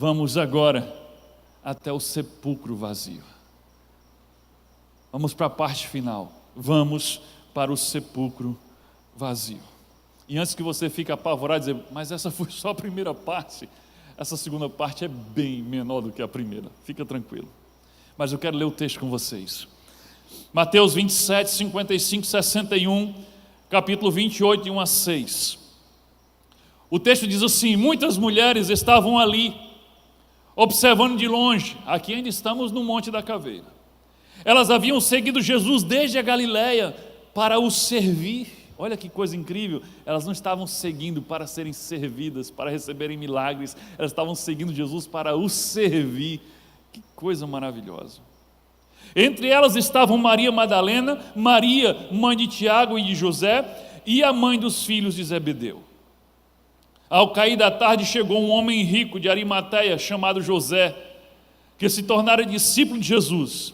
Vamos agora até o sepulcro vazio. Vamos para a parte final. Vamos para o sepulcro vazio. E antes que você fique apavorado e dizer, mas essa foi só a primeira parte, essa segunda parte é bem menor do que a primeira. Fica tranquilo. Mas eu quero ler o texto com vocês. Mateus 27, 55, 61, capítulo 28, de 1 a 6. O texto diz assim: muitas mulheres estavam ali, observando de longe. Aqui ainda estamos no Monte da Caveira. Elas haviam seguido Jesus desde a Galileia para o servir. Olha que coisa incrível, elas não estavam seguindo para serem servidas, para receberem milagres, elas estavam seguindo Jesus para o servir. Que coisa maravilhosa. Entre elas estavam Maria Madalena, Maria, mãe de Tiago e de José, e a mãe dos filhos de Zebedeu. Ao cair da tarde chegou um homem rico de Arimateia, chamado José, que se tornara discípulo de Jesus.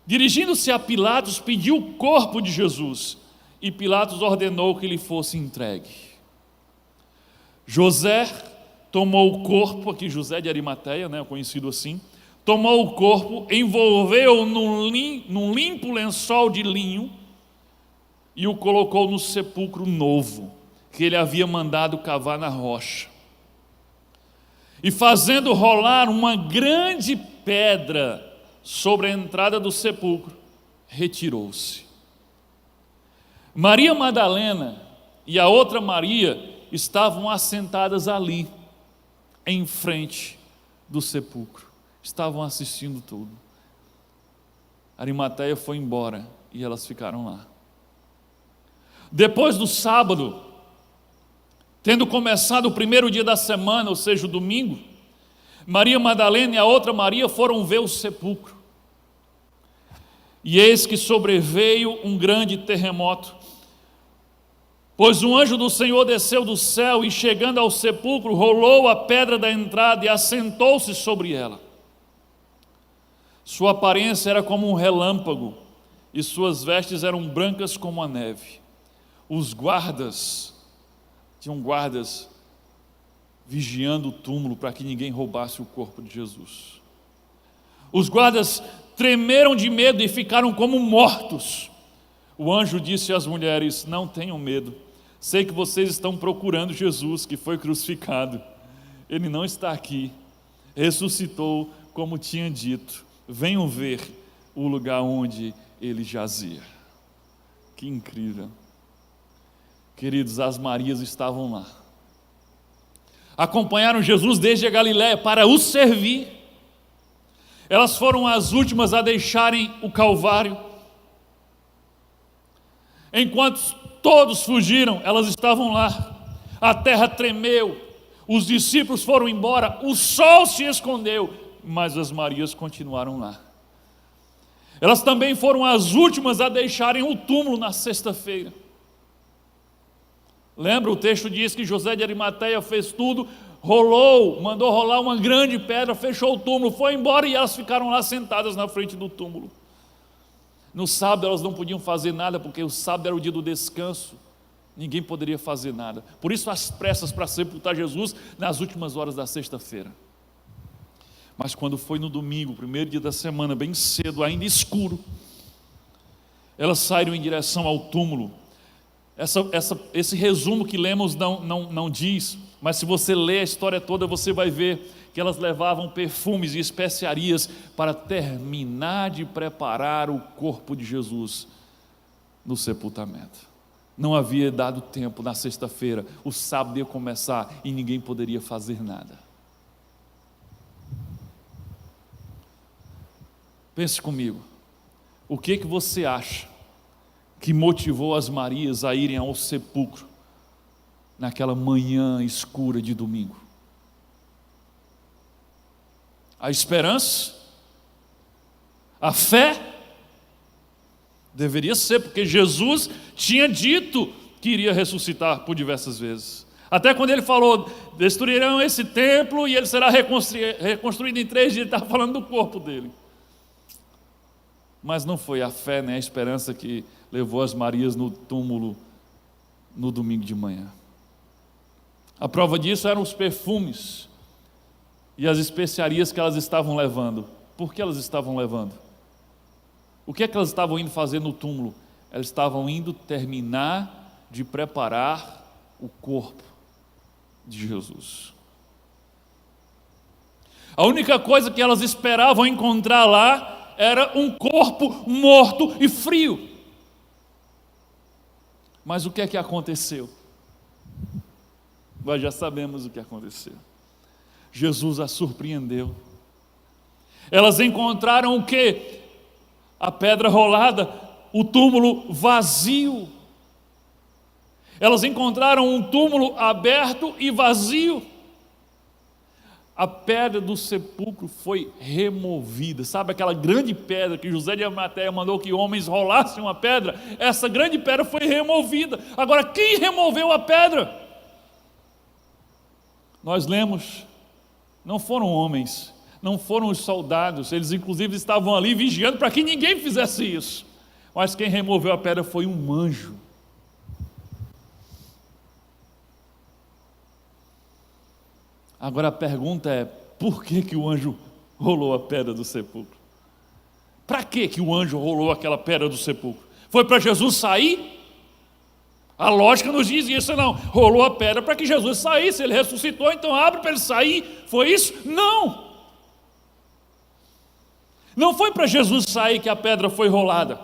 Dirigindo-se a Pilatos, pediu o corpo de Jesus, e Pilatos ordenou que lhe fosse entregue. José tomou o corpo, aqui José de Arimateia, conhecido assim, tomou o corpo, envolveu-o num limpo lençol de linho e o colocou no sepulcro novo, que ele havia mandado cavar na rocha. E fazendo rolar uma grande pedra sobre a entrada do sepulcro, retirou-se. Maria Madalena e a outra Maria estavam assentadas ali, em frente do sepulcro. Estavam assistindo tudo. Arimateia foi embora e elas ficaram lá. Depois do sábado, tendo começado o primeiro dia da semana, ou seja, o domingo, Maria Madalena e a outra Maria foram ver o sepulcro. E eis que sobreveio um grande terremoto, pois um anjo do Senhor desceu do céu e, chegando ao sepulcro, rolou a pedra da entrada e assentou-se sobre ela. Sua aparência era como um relâmpago e suas vestes eram brancas como a neve. Tinham guardas vigiando o túmulo para que ninguém roubasse o corpo de Jesus. Os guardas tremeram de medo e ficaram como mortos. O anjo disse às mulheres: não tenham medo, sei que vocês estão procurando Jesus que foi crucificado. Ele não está aqui, ressuscitou como tinha dito. Venham ver o lugar onde ele jazia. Que incrível. Queridos, as Marias estavam lá, acompanharam Jesus desde a Galileia para o servir. Elas foram as últimas a deixarem o Calvário. Enquanto todos fugiram, elas estavam lá. A terra tremeu, os discípulos foram embora, o sol se escondeu, mas as Marias continuaram lá. Elas também foram as últimas a deixarem o túmulo na sexta-feira. Lembra, o texto diz que José de Arimateia fez tudo, mandou rolar uma grande pedra, fechou o túmulo, foi embora e elas ficaram lá sentadas na frente do túmulo. No sábado elas não podiam fazer nada, porque o sábado era o dia do descanso, ninguém poderia fazer nada. Por isso as pressas para sepultar Jesus nas últimas horas da sexta-feira. Mas quando foi no domingo, primeiro dia da semana, bem cedo, ainda escuro, elas saíram em direção ao túmulo. Esse resumo que lemos não diz, mas se você ler a história toda, você vai ver que elas levavam perfumes e especiarias para terminar de preparar o corpo de Jesus no sepultamento. Não havia dado tempo na sexta-feira, o sábado ia começar e ninguém poderia fazer nada. Pense comigo, o que você acha que motivou as Marias a irem ao sepulcro naquela manhã escura de domingo? A esperança? A fé? Deveria ser, porque Jesus tinha dito que iria ressuscitar por diversas vezes. Até quando ele falou, destruirão esse templo e ele será reconstruído em 3 dias, ele estava falando do corpo dele. Mas não foi a fé nem a esperança que levou as Marias no túmulo no domingo de manhã. A prova disso eram os perfumes e as especiarias que elas estavam levando. Por que elas estavam levando? O que é que elas estavam indo fazer no túmulo? Elas estavam indo terminar de preparar o corpo de Jesus. A única coisa que elas esperavam encontrar lá era um corpo morto e frio. Mas o que é que aconteceu? Nós já sabemos o que aconteceu. Jesus as surpreendeu. Elas encontraram o quê? A pedra rolada, o túmulo vazio. Elas encontraram um túmulo aberto e vazio. A pedra do sepulcro foi removida. Sabe aquela grande pedra que José de Arimateia mandou que homens rolassem uma pedra? Essa grande pedra foi removida. Agora, quem removeu a pedra? Nós lemos, não foram homens, não foram os soldados. Eles inclusive estavam ali vigiando para que ninguém fizesse isso. Mas quem removeu a pedra foi um anjo. Agora a pergunta é, por que o anjo rolou a pedra do sepulcro? Para que o anjo rolou aquela pedra do sepulcro? Foi para Jesus sair? A lógica nos diz isso, não. Rolou a pedra para que Jesus saísse, ele ressuscitou, então abre para ele sair. Foi isso? Não. Não foi para Jesus sair que a pedra foi rolada.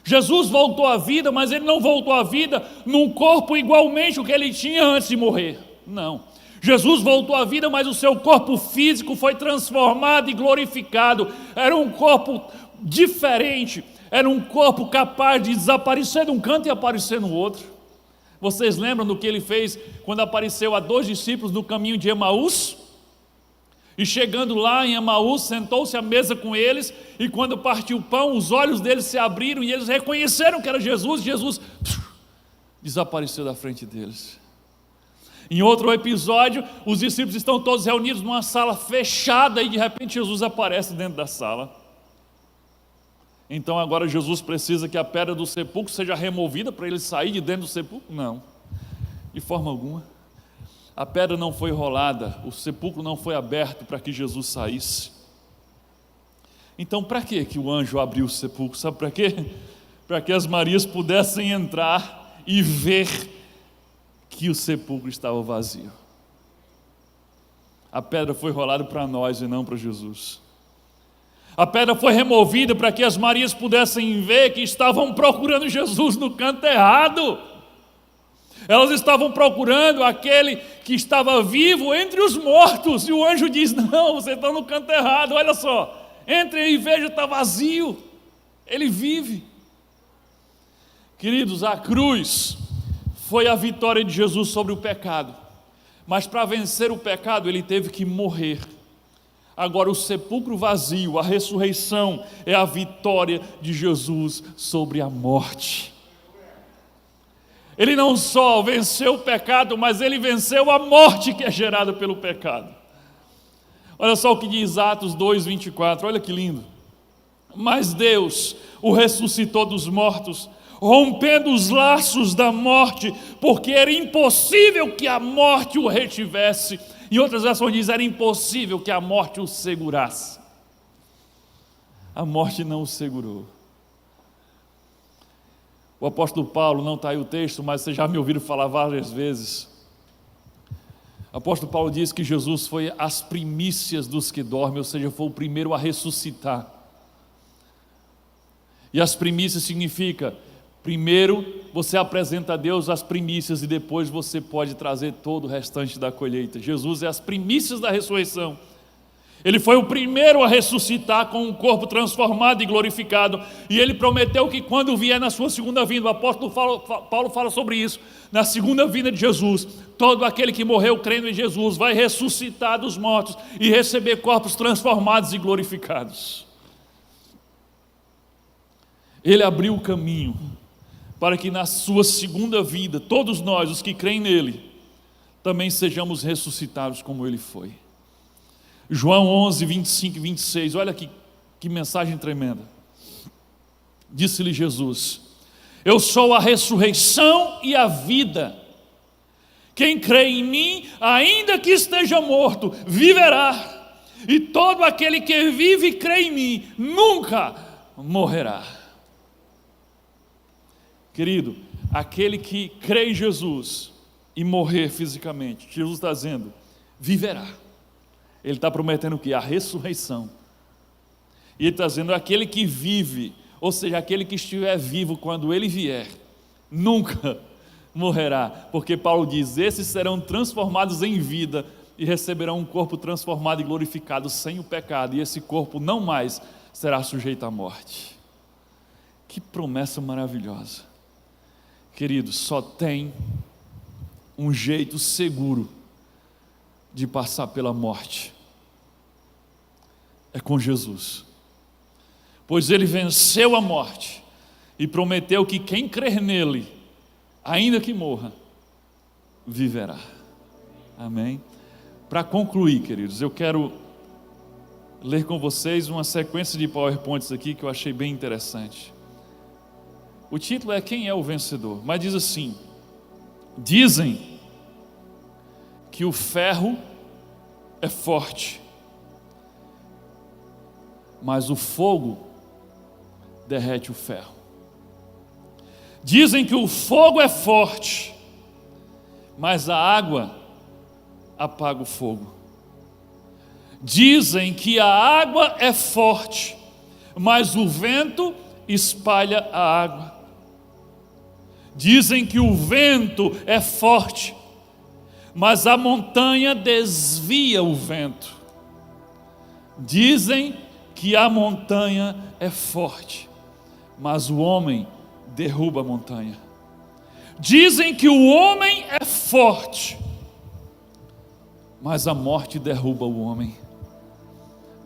Jesus voltou à vida, mas ele não voltou à vida num corpo igualmente o que ele tinha antes de morrer. Não. Jesus voltou à vida, mas o seu corpo físico foi transformado e glorificado. Era um corpo diferente, era um corpo capaz de desaparecer de um canto e aparecer no outro. Vocês lembram do que ele fez quando apareceu a 2 discípulos no caminho de Emaús? E chegando lá em Emaús, sentou-se à mesa com eles, e quando partiu o pão, os olhos deles se abriram e eles reconheceram que era Jesus. Jesus desapareceu da frente deles. Em outro episódio, os discípulos estão todos reunidos numa sala fechada e de repente Jesus aparece dentro da sala. Então agora Jesus precisa que a pedra do sepulcro seja removida para ele sair de dentro do sepulcro? Não, de forma alguma. A pedra não foi rolada, o sepulcro não foi aberto para que Jesus saísse. Então para que o anjo abriu o sepulcro? Sabe para quê? Para que as Marias pudessem entrar e ver que o sepulcro estava vazio. A pedra foi rolada para nós e não para Jesus. A pedra foi removida para que as Marias pudessem ver que estavam procurando Jesus no canto errado. Elas estavam procurando aquele que estava vivo entre os mortos. E o anjo diz, não, você está no canto errado, olha só. Entrem e vejam, está vazio. Ele vive. Queridos, a cruz foi a vitória de Jesus sobre o pecado. Mas para vencer o pecado, ele teve que morrer. Agora o sepulcro vazio, a ressurreição, é a vitória de Jesus sobre a morte. Ele não só venceu o pecado, mas ele venceu a morte que é gerada pelo pecado. Olha só o que diz Atos 2:24, olha que lindo. Mas Deus o ressuscitou dos mortos, rompendo os laços da morte, porque era impossível que a morte o retivesse. Em outras versões diz, era impossível que a morte o segurasse. A morte não o segurou. O apóstolo Paulo, não está aí o texto, mas vocês já me ouviram falar várias vezes. O apóstolo Paulo diz que Jesus foi as primícias dos que dormem, ou seja, foi o primeiro a ressuscitar. E as primícias significa, primeiro você apresenta a Deus as primícias e depois você pode trazer todo o restante da colheita. Jesus é as primícias da ressurreição. Ele foi o primeiro a ressuscitar com um corpo transformado e glorificado. E ele prometeu que quando vier na sua segunda vinda, o apóstolo Paulo fala sobre isso, na segunda vinda de Jesus, todo aquele que morreu crendo em Jesus vai ressuscitar dos mortos e receber corpos transformados e glorificados. Ele abriu o caminho para que na sua segunda vida, todos nós, os que creem nele, também sejamos ressuscitados como ele foi. João 11, 25 e 26, olha que mensagem tremenda. Disse-lhe Jesus, eu sou a ressurreição e a vida. Quem crê em mim, ainda que esteja morto, viverá. E todo aquele que vive e crê em mim, nunca morrerá. Querido, aquele que crê em Jesus e morrer fisicamente, Jesus está dizendo, viverá. Ele está prometendo o quê? A ressurreição. E ele está dizendo, aquele que vive, ou seja, aquele que estiver vivo quando ele vier, nunca morrerá. Porque Paulo diz, esses serão transformados em vida e receberão um corpo transformado e glorificado sem o pecado. E esse corpo não mais será sujeito à morte. Que promessa maravilhosa. Queridos, só tem um jeito seguro de passar pela morte. É com Jesus. Pois ele venceu a morte e prometeu que quem crer nele, ainda que morra, viverá. Amém? Para concluir, queridos, eu quero ler com vocês uma sequência de PowerPoints aqui que eu achei bem interessante. O título é Quem é o Vencedor? Mas diz assim, dizem que o ferro é forte, mas o fogo derrete o ferro. Dizem que o fogo é forte, mas a água apaga o fogo. Dizem que a água é forte, mas o vento espalha a água. Dizem que o vento é forte, mas a montanha desvia o vento. Dizem que a montanha é forte, mas o homem derruba a montanha. Dizem que o homem é forte, mas a morte derruba o homem.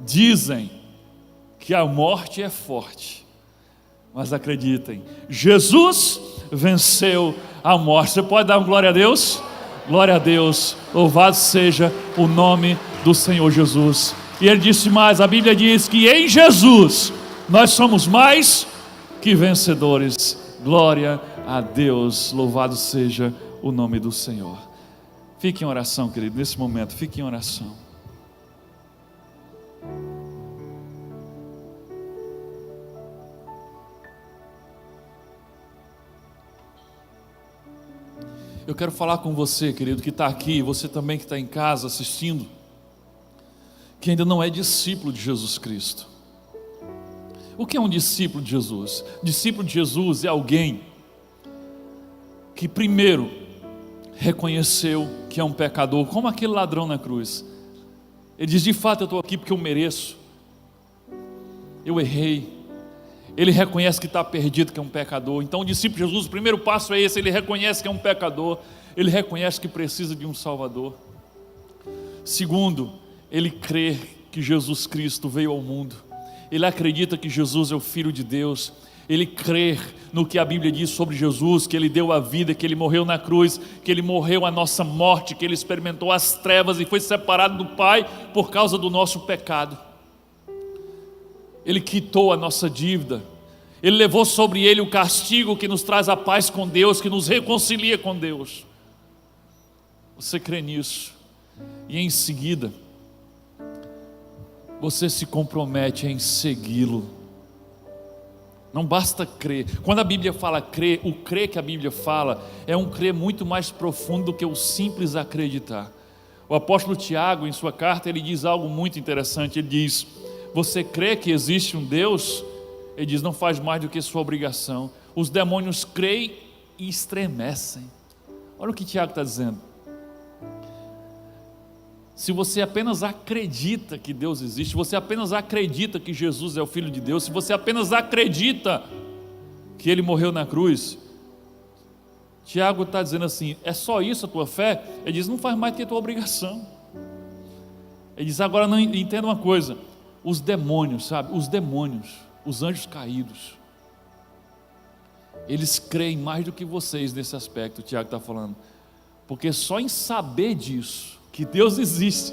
Dizem que a morte é forte, mas acreditem, Jesus venceu a morte. Você pode dar uma glória a Deus? Glória a Deus, louvado seja o nome do Senhor Jesus. E ele disse mais, a Bíblia diz que em Jesus nós somos mais que vencedores. Glória a Deus, louvado seja o nome do Senhor. Fique em oração, querido, nesse momento, fique em oração. Eu quero falar com você, querido, que está aqui, você também que está em casa assistindo, que ainda não é discípulo de Jesus Cristo. O que é um discípulo de Jesus? Discípulo de Jesus é alguém que primeiro reconheceu que é um pecador, como aquele ladrão na cruz. Ele diz, de fato eu estou aqui porque eu mereço, eu errei. Ele reconhece que está perdido, que é um pecador. Então o discípulo de Jesus, o primeiro passo é esse, ele reconhece que é um pecador, ele reconhece que precisa de um Salvador. Segundo, ele crê que Jesus Cristo veio ao mundo, ele acredita que Jesus é o Filho de Deus, ele crê no que a Bíblia diz sobre Jesus, que ele deu a vida, que ele morreu na cruz, que ele morreu a nossa morte, que ele experimentou as trevas e foi separado do Pai por causa do nosso pecado. Ele quitou a nossa dívida, ele levou sobre ele o castigo que nos traz a paz com Deus, que nos reconcilia com Deus. Você crê nisso? E em seguida, você se compromete em segui-lo. Não basta crer. Quando a Bíblia fala crer, o crer que a Bíblia fala é um crer muito mais profundo do que o simples acreditar. O apóstolo Tiago, em sua carta, ele diz algo muito interessante. Ele diz, você crê que existe um Deus? Ele diz, não faz mais do que sua obrigação. Os demônios creem e estremecem. Olha o que Tiago está dizendo. Se você apenas acredita que Deus existe, se você apenas acredita que Jesus é o Filho de Deus, se você apenas acredita que Ele morreu na cruz, Tiago está dizendo assim, é só isso a tua fé? Ele diz, não faz mais do que a tua obrigação. Ele diz, agora não entenda uma coisa, os demônios, sabe, os demônios, os anjos caídos, eles creem mais do que vocês nesse aspecto, o Tiago está falando, porque só em saber disso, que Deus existe,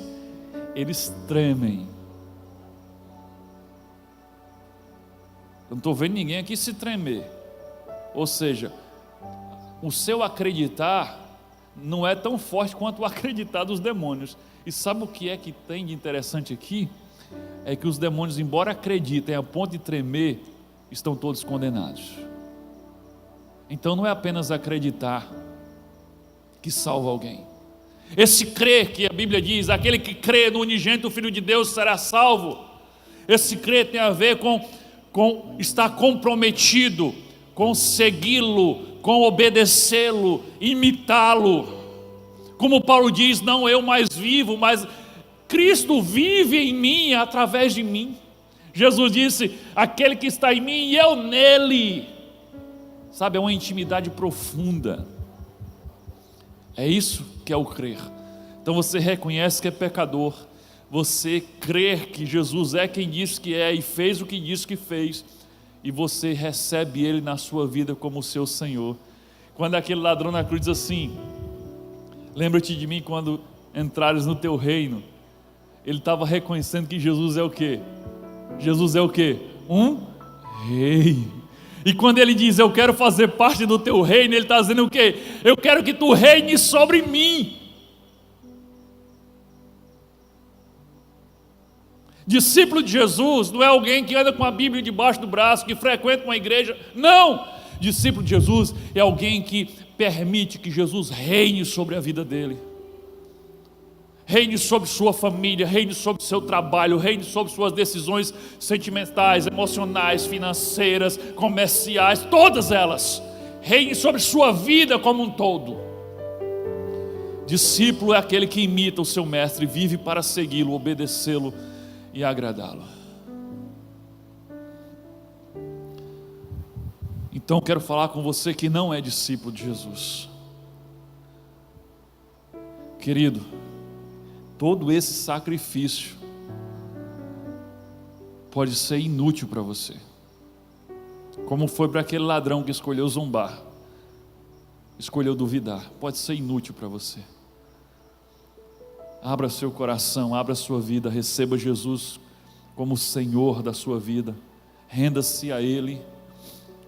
eles tremem. Eu não estou vendo ninguém aqui se tremer. Ou seja, o seu acreditar não é tão forte quanto o acreditar dos demônios. E sabe o que é que tem de interessante aqui? É que os demônios, embora acreditem a ponto de tremer, estão todos condenados. Então não é apenas acreditar que salva alguém. Esse crer que a Bíblia diz, aquele que crê no unigênito Filho de Deus será salvo. Esse crer tem a ver com estar comprometido, com segui-lo, com obedecê-lo, imitá-lo. Como Paulo diz, não eu mais vivo, mas Cristo vive em mim, através de mim. Jesus disse, aquele que está em mim e eu nele. Sabe, é uma intimidade profunda. É isso que é o crer. Então você reconhece que é pecador, você crer que Jesus é quem diz que é e fez o que diz que fez, e você recebe Ele na sua vida como seu Senhor. Quando aquele ladrão na cruz diz assim, lembra-te de mim quando entrares no teu reino, ele estava reconhecendo que Jesus é o quê? Jesus é o quê? Um rei. E quando ele diz, eu quero fazer parte do teu reino, ele está dizendo o quê? Eu quero que tu reines sobre mim. Discípulo de Jesus não é alguém que anda com a Bíblia debaixo do braço, que frequenta uma igreja. Não! Discípulo de Jesus é alguém que permite que Jesus reine sobre a vida dele. Reine sobre sua família, reine sobre seu trabalho, reine sobre suas decisões sentimentais, emocionais, financeiras, comerciais, todas elas. Reine sobre sua vida como um todo. Discípulo é aquele que imita o seu mestre, vive para segui-lo, obedecê-lo e agradá-lo. Então quero falar com você que não é discípulo de Jesus. Querido, todo esse sacrifício pode ser inútil para você, como foi para aquele ladrão que escolheu zombar, escolheu duvidar. Pode ser inútil para você. Abra seu coração, abra sua vida, receba Jesus como Senhor da sua vida, renda-se a Ele,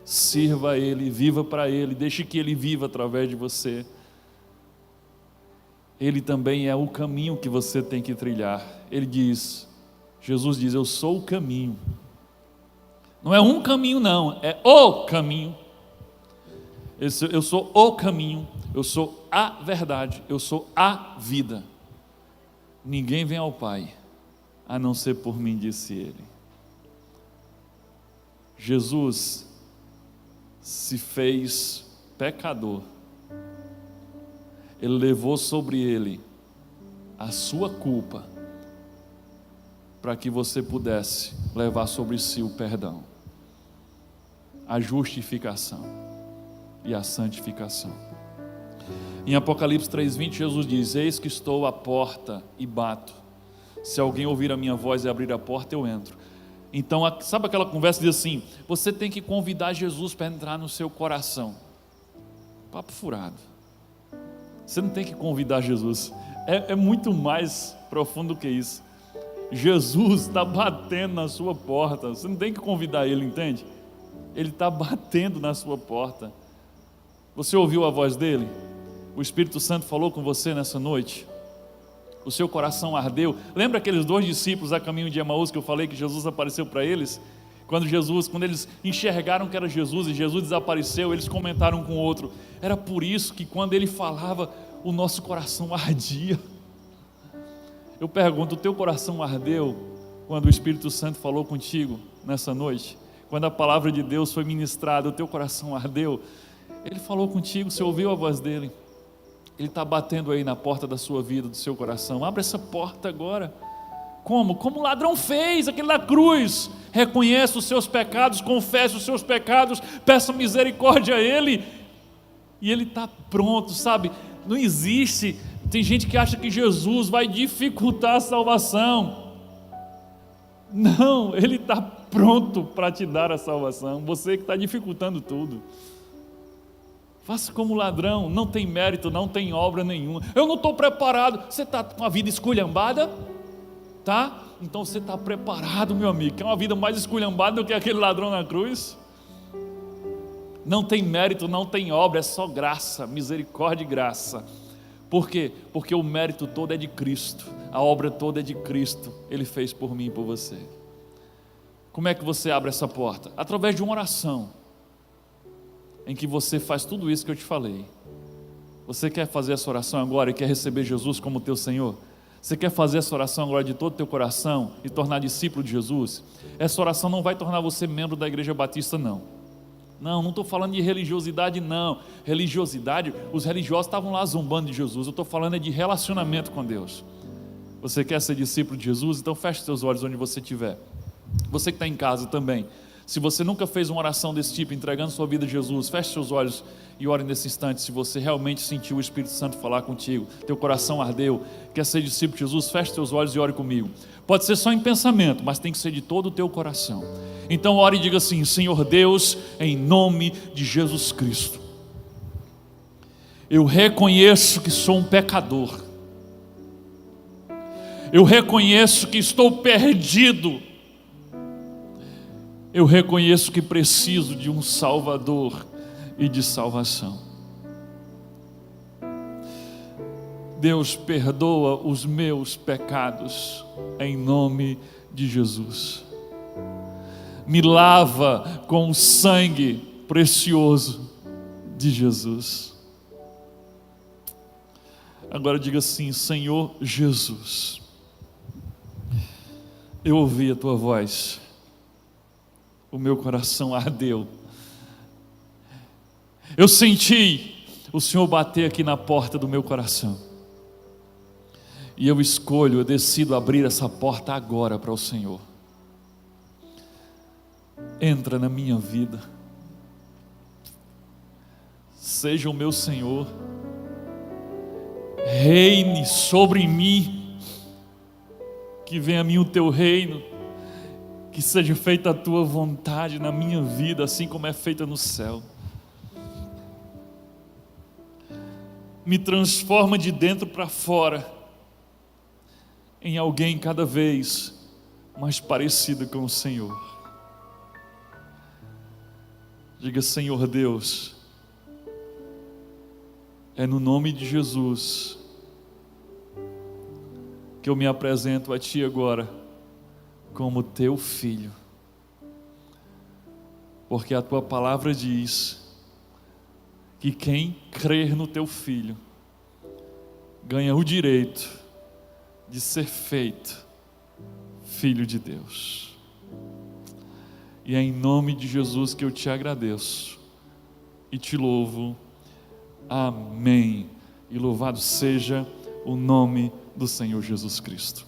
sirva a Ele, viva para Ele, deixe que Ele viva através de você. Ele também é o caminho que você tem que trilhar. Ele diz, Jesus diz, eu sou o caminho. Não é um caminho não, é o caminho. Eu sou o caminho, eu sou a verdade, eu sou a vida. Ninguém vem ao Pai, a não ser por mim, disse ele. Jesus se fez pecador. Ele levou sobre ele a sua culpa, para que você pudesse levar sobre si o perdão, a justificação e a santificação. Em Apocalipse 3:20, Jesus diz, eis que estou à porta e bato, se alguém ouvir a minha voz e abrir a porta, eu entro. Então, sabe aquela conversa que diz assim, você tem que convidar Jesus para entrar no seu coração. Papo furado. Você não tem que convidar Jesus, é muito mais profundo que isso. Jesus está batendo na sua porta, você não tem que convidar Ele, entende? Ele está batendo na sua porta. Você ouviu a voz dele? O Espírito Santo falou com você nessa noite? O seu coração ardeu? Lembra aqueles 2 discípulos a caminho de Emaús que eu falei que Jesus apareceu para eles? Quando eles enxergaram que era Jesus e Jesus desapareceu, eles comentaram com o outro. Era por isso que quando ele falava, o nosso coração ardia. Eu pergunto, o teu coração ardeu quando o Espírito Santo falou contigo nessa noite? Quando a palavra de Deus foi ministrada, o teu coração ardeu? Ele falou contigo, você ouviu a voz dele? Ele está batendo aí na porta da sua vida, do seu coração. Abre essa porta agora. Como? Como o ladrão fez, aquele na cruz. Reconheça os seus pecados, confesse os seus pecados, peça misericórdia a Ele. E Ele está pronto, sabe? Não existe, tem gente que acha que Jesus vai dificultar a salvação. Não, Ele está pronto para te dar a salvação. Você que está dificultando tudo. Faça como ladrão, não tem mérito, não tem obra nenhuma. Eu não estou preparado. Você está com a vida esculhambada? Tá? Então você está preparado, meu amigo. Quer uma vida mais esculhambada do que aquele ladrão na cruz? Não tem mérito, não tem obra, é só graça, misericórdia e graça. Por quê? Porque o mérito todo é de Cristo, a obra toda é de Cristo, Ele fez por mim e por você. Como é que você abre essa porta? Através de uma oração, em que você faz tudo isso que eu te falei. Você quer fazer essa oração agora e quer receber Jesus como teu Senhor? Você quer fazer essa oração agora de todo o teu coração e tornar discípulo de Jesus? Essa oração não vai tornar você membro da Igreja Batista, não. Não estou falando de religiosidade, não. Religiosidade, os religiosos estavam lá zombando de Jesus. Eu estou falando de relacionamento com Deus. Você quer ser discípulo de Jesus? Então feche seus olhos onde você estiver. Você que está em casa também, se você nunca fez uma oração desse tipo, entregando sua vida a Jesus, feche seus olhos e ore nesse instante. Se você realmente sentiu o Espírito Santo falar contigo, teu coração ardeu, quer ser discípulo de Jesus, feche seus olhos e ore comigo. Pode ser só em pensamento, mas tem que ser de todo o teu coração. Então ore e diga assim: Senhor Deus, em nome de Jesus Cristo, eu reconheço que sou um pecador, eu reconheço que estou perdido, eu reconheço que preciso de um Salvador e de salvação. Deus, perdoa os meus pecados, em nome de Jesus. Me lava com o sangue precioso de Jesus. Agora diga assim: Senhor Jesus, eu ouvi a tua voz, o meu coração ardeu, eu senti o Senhor bater aqui na porta do meu coração, e eu escolho, eu decido abrir essa porta agora para o Senhor. Entra na minha vida, seja o meu Senhor, reine sobre mim, que venha a mim o teu reino, que seja feita a tua vontade na minha vida, assim como é feita no céu. Me transforma de dentro para fora em alguém cada vez mais parecido com o Senhor. Diga: Senhor Deus, é no nome de Jesus que eu me apresento a Ti agora como Teu Filho, porque a Tua palavra diz que quem crer no Teu Filho ganha o direito de ser feito filho de Deus. E é em nome de Jesus que eu Te agradeço e Te louvo. Amém. E louvado seja o nome do Senhor Jesus Cristo.